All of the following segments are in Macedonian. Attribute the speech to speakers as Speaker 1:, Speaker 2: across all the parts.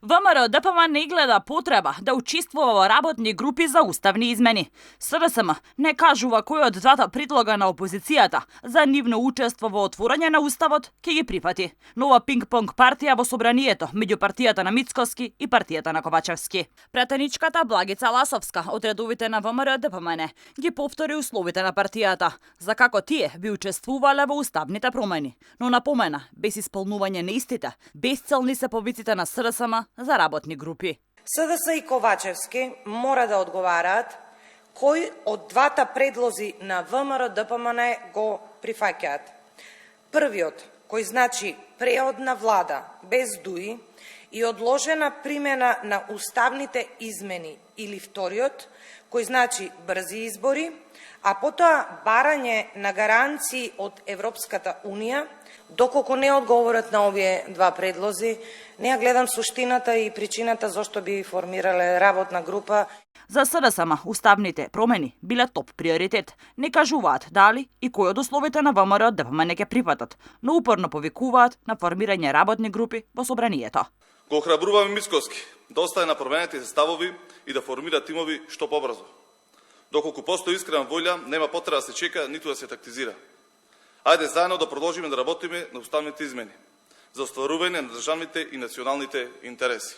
Speaker 1: ВМРО ДПМН не гледа потреба да учествува во работни групи за уставни измени. СДСМ не кажува кој од двата предлога на опозицијата за нивно учество во отворање на уставот ќе ги прифати. Нова пинг-понг партија во собранието меѓу партијата на Мицкоски и партијата на Ковачевски. Пратеничката Благица Ласовска од редовите на ВМРО ДПМН ги повтори условите на партијата за како тие би учествувале во уставните промени, но напомена без исполнување на истите, безцелни се повиците на СДСМ за работни групи.
Speaker 2: СДС и Ковачевски мора да одговараат кој од двата предлози на ВМРО ДПМН го прифаќаат. Првиот, кој значи преодна влада без ДУИ и одложена примена на уставните измени, или вториот, кој значи брзи избори, а потоа барање на гаранции од Европската Унија. Доколку не одговорат на овие два предлози, не ја гледам суштината и причината зашто би формирале работна група.
Speaker 1: За СДСМ уставните промени биле топ приоритет. Не кажуваат дали и кој од условите на ВМРО ДПМН ќе прифатат, но упорно повикуваат на формирање работни групи во собранието.
Speaker 3: Го охрабруваме Мицкоски да остане на променетите ставови и да формира тимови што побрзо. Доколку постои искрена волја, нема потреба да се чека ниту да се тактизира. Ајде заедно да продолжиме да работиме на уставните измени за остварување на државните и националните интереси.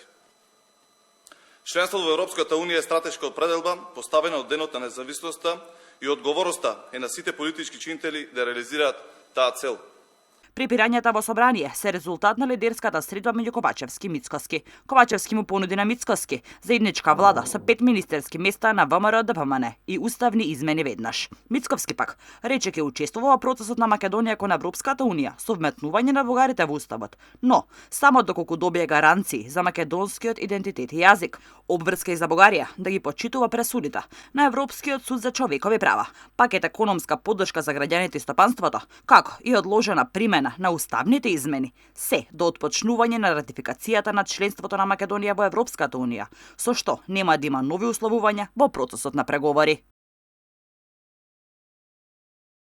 Speaker 3: Членството во Европската Унија е стратешка определба поставена од денот на независноста и одговорноста е на сите политички чинители да реализираат таа цел.
Speaker 1: Препирањата во собрание се резултат на лидерската средба меѓу Ковачевски и Мицкоски. Ковачевски му понуди на Мицкоски заедничка влада со 5 министерски места на ВМРО ДПМН и уставни измени веднаш. Мицкоски пак рече ќе учествува во процесот на Македонија кон Европската Унија со вметнување на бугарите во уставот, но само доколку добие гаранции за македонскиот идентитет и јазик, обврска и за Бугарија да ги почитува пресудите на Европскиот суд за човекови права, пакет економска поддршка за граѓаните и стопанството, како и одложена примена на уставните измени, се до отпочнување на ратификацијата на членството на Македонија во Европската Унија, со што нема да има нови условувања во процесот на преговори.